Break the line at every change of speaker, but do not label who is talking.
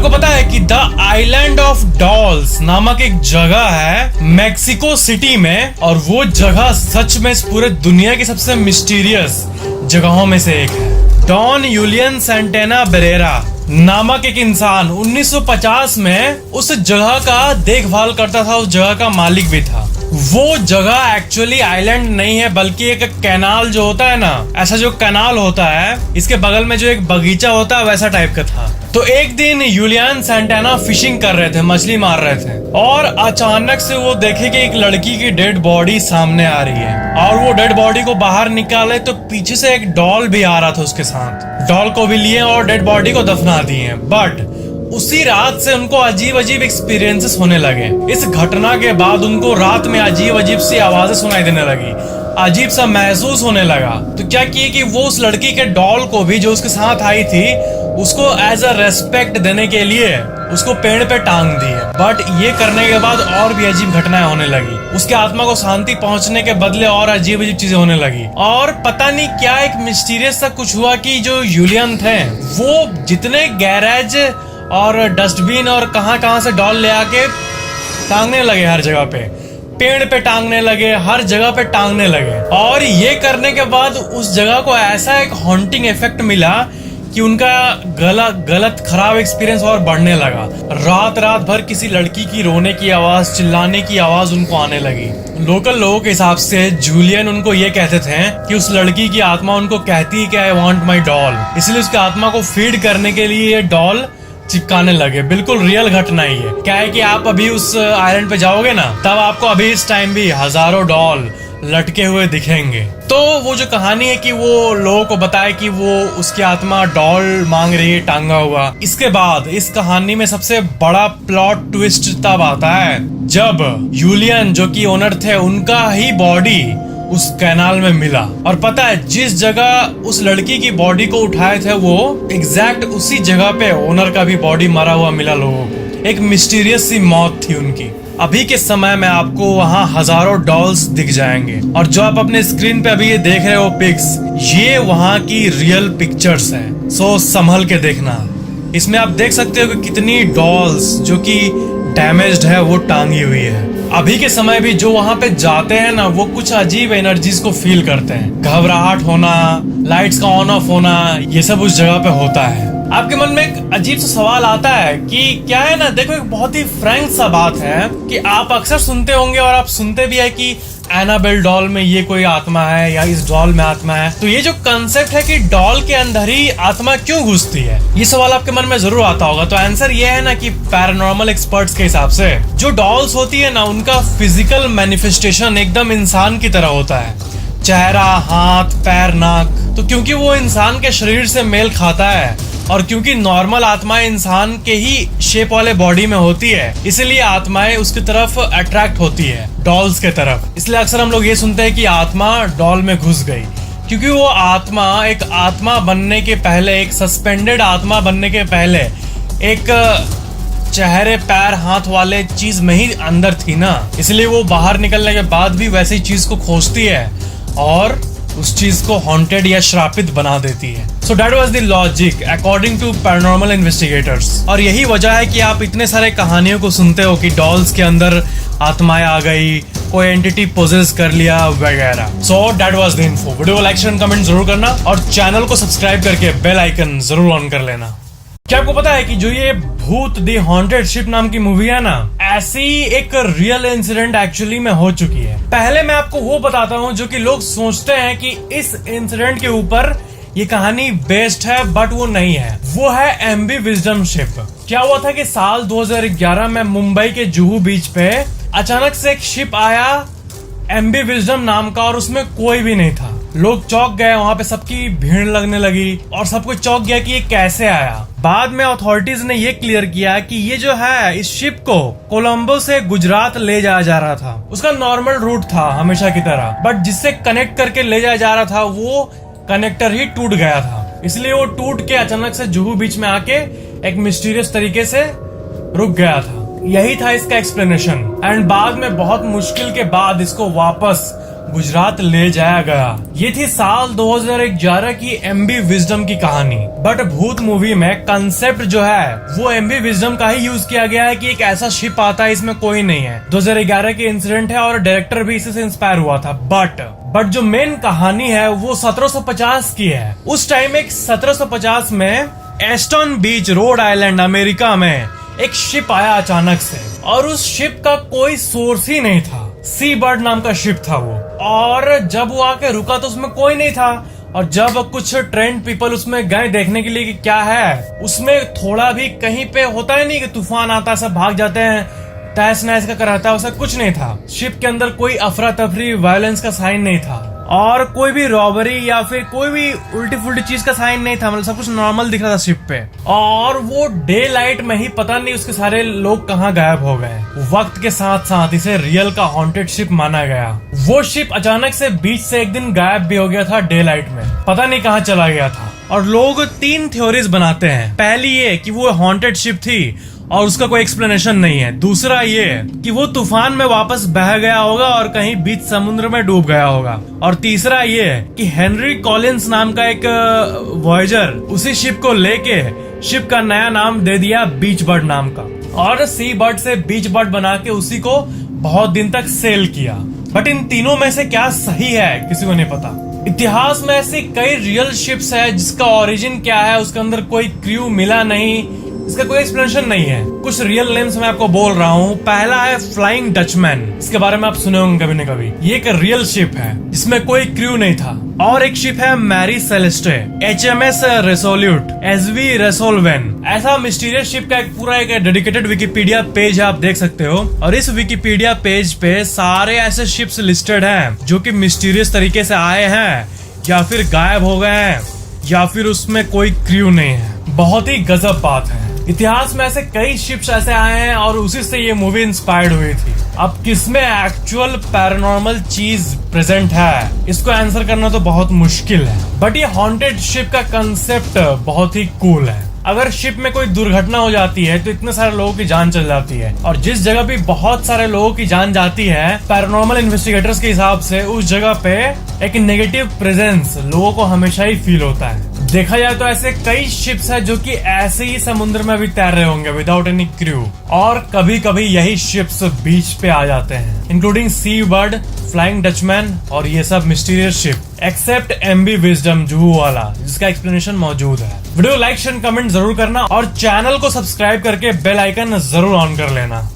आपको पता है कि द आइलैंड ऑफ डॉल्स नामक एक जगह है मैक्सिको सिटी में, और वो जगह सच में इस पूरे दुनिया की सबसे मिस्टीरियस जगहों में से एक है। डॉन यूलियन सेंटेना बेरेरा नामक एक इंसान 1950 में उस जगह का देखभाल करता था, उस जगह का मालिक भी था। वो जगह एक्चुअली आइलैंड नहीं है, बल्कि एक कैनाल जो होता है ना, ऐसा जो कैनाल होता है इसके बगल में जो एक बगीचा होता है वैसा टाइप का था। तो एक दिन यूलियन सेंटेना फिशिंग कर रहे थे, मछली मार रहे थे, और अचानक से वो देखे कि एक लड़की की डेड बॉडी सामने आ रही है, और वो डेड बॉडी को बाहर निकाले तो पीछे से एक डॉल भी आ रहा था उसके साथ। डॉल को भी लिए और डेड बॉडी को दफना दिए। बट उसी रात से उनको अजीब अजीब एक्सपीरियंसेस होने लगे। इस घटना के बाद उनको रात में अजीब अजीब सी आवाजें सुनाई देने लगी, अजीब सा महसूस होने लगा। तो क्या किए कि वो उस लड़की के डॉल को भी जो उसके साथ आई थी उसको एज अ रेस्पेक्ट देने के लिए उसको पेड़ पे टांग दिए। बट ये करने के बाद और भी अजीब घटनाएं होने लगी। उसके आत्मा को शांति पहुंचने के बदले और अजीब अजीब चीजें होने लगी। और पता नहीं क्या एक मिस्टीरियस सा कुछ हुआ कि जो यूलियन थे वो जितने गैरेज और डस्टबिन और कहां से डॉल ले आके टांगने लगे, हर जगह पे पेड़ पे टांगने लगे, हर जगह पे टांगने लगे। और ये करने के बाद उस जगह को ऐसा एक हॉन्टिंग इफेक्ट मिला कि उनका गलत खराब एक्सपीरियंस और बढ़ने लगा। रात भर किसी लड़की की रोने की आवाज, चिल्लाने की आवाज उनको आने लगी। लोकल लोगों के हिसाब से जूलियन उनको ये कहते थे कि उस लड़की की आत्मा उनको कहती है कि आई वांट माय डॉल, इसलिए उसकी आत्मा को फीड करने के लिए ये डॉल चिपकाने लगे। बिल्कुल रियल घटना ही है। क्या है कि आप अभी उस आइलैंड पे जाओगे ना, तब आपको अभी इस टाइम भी हजारों डॉल लटके हुए दिखेंगे। तो वो जो कहानी है कि वो लोगों को बताए कि वो उसकी आत्मा डॉल मांग रही है टांगा हुआ। इसके बाद इस कहानी में सबसे बड़ा प्लॉट ट्विस्ट तब आता है जब यूलियन जो कि ओनर थे उनका ही बॉडी उस कैनाल में मिला। और पता है जिस जगह उस लड़की की बॉडी को उठाए थे वो एग्जैक्ट उसी जगह पे ओनर का भी बॉडी मरा हुआ मिला लोगों को। एक मिस्टीरियस सी मौत थी उनकी। अभी के समय में आपको वहाँ हजारों डॉल्स दिख जाएंगे, और जो आप अपने स्क्रीन पे अभी ये देख रहे हो पिक्स, ये वहाँ की रियल पिक्चर्स हैं। सो संभल के देखना। इसमें आप देख सकते हो कि कितनी डॉल्स जो कि डैमेज्ड है वो टांगी हुई है। अभी के समय भी जो वहाँ पे जाते हैं ना, वो कुछ अजीब एनर्जीज को फील करते हैं। घबराहट होना, लाइट्स का ऑन ऑफ होना, ये सब उस जगह पे होता है। आपके मन में एक अजीब सा सवाल आता है कि क्या है ना, देखो एक बहुत ही फ्रैंक सा बात है कि आप अक्सर सुनते होंगे और आप सुनते भी है कि एनाबेल डॉल में ये कोई आत्मा है या इस डॉल में आत्मा है। तो ये जो कंसेप्ट है कि डॉल के अंदर ही आत्मा क्यों घुसती है, ये सवाल आपके मन में जरूर आता होगा। तो आंसर ये है ना कि पैरानॉर्मल एक्सपर्ट्स के हिसाब से जो डॉल्स होती है ना, उनका फिजिकल मैनिफेस्टेशन एकदम इंसान की तरह होता है। चेहरा, हाथ, पैर, नाक। तो क्योंकि वो इंसान के शरीर से मेल खाता है और क्योंकि नॉर्मल आत्माएं इंसान के ही शेप वाले बॉडी में होती है, इसलिए आत्माएं उसकी तरफ अट्रैक्ट होती है, डॉल्स के तरफ। इसलिए अक्सर हम लोग ये सुनते हैं कि आत्मा डॉल में घुस गई, क्योंकि वो आत्मा एक आत्मा बनने के पहले, एक सस्पेंडेड आत्मा बनने के पहले एक चेहरे, पैर, हाथ वाले चीज में ही अंदर थी ना। इसलिए वो बाहर निकलने के बाद भी वैसी चीज को खोजती है और उस चीज को हॉन्टेड या श्रापित बना देती है। So that was the logic according to paranormal investigators. और यही वजह है कि आप इतने सारे कहानियों को सुनते हो कि डॉल्स के अंदर आत्माएं आ गई, कोई एंटिटी पोजेस कर लिया वगैरह। सो that was the info. Video को लाइक, शेयर, कमेंट जरूर करना और चैनल को सब्सक्राइब करके बेल आइकन जरूर ऑन कर लेना। क्या आपको पता है कि जो ये भूत दी हॉन्टेड शिप नाम की मूवी है ना, ऐसी एक रियल इंसिडेंट एक्चुअली में हो चुकी है। पहले मैं आपको वो बताता हूँ जो कि लोग सोचते हैं कि इस इंसिडेंट के ऊपर ये कहानी बेस्ड है, बट वो नहीं है। वो है एमवी विजडम शिप। क्या हुआ था कि साल 2011 में मुंबई के जुहू बीच पे अचानक से एक शिप आया एमवी विजडम नाम का, और उसमें कोई भी नहीं था। लोग चौंक गए, वहां पे सबकी भीड़ लगने लगी और सब कुछ चौंक गया कि ये कैसे आया। बाद में अथॉरिटीज ने ये क्लियर किया कि ये जो है, इस शिप को कोलंबो से गुजरात ले जाया जा रहा था। उसका नॉर्मल रूट था हमेशा की तरह, बट जिससे कनेक्ट करके ले जाया जा रहा था वो कनेक्टर ही टूट गया था। इसलिए वो टूट के अचानक से जुहू बीच में आके एक मिस्टीरियस तरीके से रुक गया था। यही था इसका एक्सप्लेनेशन। एंड बाद में बहुत मुश्किल के बाद इसको वापस गुजरात ले जाया गया। ये थी साल 2011 की MV विजडम की कहानी। बट भूत मूवी में कंसेप्ट जो है वो MV विजडम का ही यूज किया गया है कि एक ऐसा शिप आता है, इसमें कोई नहीं है। 2011 के इंसिडेंट है और डायरेक्टर भी इसी से इंस्पायर हुआ था। बट जो मेन कहानी है वो 1750 की है। उस टाइम एक 1750 में एस्टन बीच, रोड आइलैंड, अमेरिका में एक शिप आया अचानक से, और उस शिप का कोई सोर्स ही नहीं था। सी बर्ड नाम का शिप था वो, और जब वो आके रुका तो उसमें कोई नहीं था। और जब कुछ ट्रेंड पीपल उसमें गए देखने के लिए कि क्या है, उसमें थोड़ा भी कहीं पे होता है नहीं कि तूफान आता है सब भाग जाते हैं, तहस नहस का कराता है, वैसा कुछ नहीं था। शिप के अंदर कोई अफरा तफरी, वायलेंस का साइन नहीं था, और कोई भी रॉबरी या फिर कोई भी उल्टी फुल्टी चीज का साइन नहीं था। मतलब सब कुछ नॉर्मल दिख रहा था शिप पे। और वो डे लाइट में ही पता नहीं उसके सारे लोग कहाँ गायब हो गए। वक्त के साथ साथ इसे रियल का हॉन्टेड शिप माना गया। वो शिप अचानक से बीच से एक दिन गायब भी हो गया था डे लाइट में, पता नहीं कहाँ चला गया था। और लोग 3 थ्योरीज बनाते हैं। पहली ये कि वो हॉन्टेड शिप थी और उसका कोई एक्सप्लेनेशन नहीं है। दूसरा ये कि वो तूफान में वापस बह गया होगा और कहीं बीच समुद्र में डूब गया होगा। और तीसरा ये कि हेनरी कॉलिंस नाम का एक वॉयेजर उसी शिप को लेके शिप का नया नाम दे दिया बीच बर्ड नाम का, और सी बर्ड से बीच बर्ड बना के उसी को बहुत दिन तक सेल किया। बट इन तीनों में से क्या सही है किसी को नहीं पता। इतिहास में ऐसी कई रियल शिप्स है जिसका ओरिजिन क्या है, उसके अंदर कोई क्रू मिला नहीं, इसका कोई एक्सप्लेनेशन नहीं है। कुछ रियल नेम्स मैं आपको बोल रहा हूँ। पहला है फ्लाइंग डचमैन, इसके बारे में आप सुने होंगे कभी न कभी। ये एक रियल शिप है जिसमें कोई क्रू नहीं था। और एक शिप है Mary Celeste, HMS Resolute, SV Resolven. ऐसा मिस्टीरियस शिप का एक पूरा एक डेडिकेटेड विकिपीडिया पेज है, आप देख सकते हो। और इस विकिपीडिया पेज पे सारे ऐसे शिप्स लिस्टेड हैं जो कि मिस्टीरियस तरीके से आए हैं या फिर गायब हो गए हैं या फिर उसमें कोई क्रू नहीं है। बहुत ही गजब बात है। इतिहास में ऐसे कई शिप्स ऐसे आए हैं और उसी से ये मूवी इंस्पायर्ड हुई थी। अब किसमें एक्चुअल पैरानॉर्मल चीज प्रेजेंट है, इसको आंसर करना तो बहुत मुश्किल है। बट ये हॉन्टेड शिप का कंसेप्ट बहुत ही कूल है। अगर शिप में कोई दुर्घटना हो जाती है तो इतने सारे लोगों की जान चल जाती है, और जिस जगह भी बहुत सारे लोगों की जान जाती है, पैरानॉर्मल इन्वेस्टिगेटर्स के हिसाब से उस जगह पे एक नेगेटिव प्रेजेंस लोगों को हमेशा ही फील होता है। देखा जाए तो ऐसे कई शिप्स है जो कि ऐसे ही समुद्र में भी तैर रहे होंगे विदाउट एनी क्रू, और कभी कभी यही शिप्स बीच पे आ जाते हैं, including sea bird, flying Dutchman और ये सब mysterious ship, except MV Wisdom Juhu वाला, जिसका एक्सप्लेनेशन मौजूद है। वीडियो लाइक शेयर कमेंट जरूर करना और चैनल को सब्सक्राइब करके बेल आइकन जरूर ऑन कर लेना।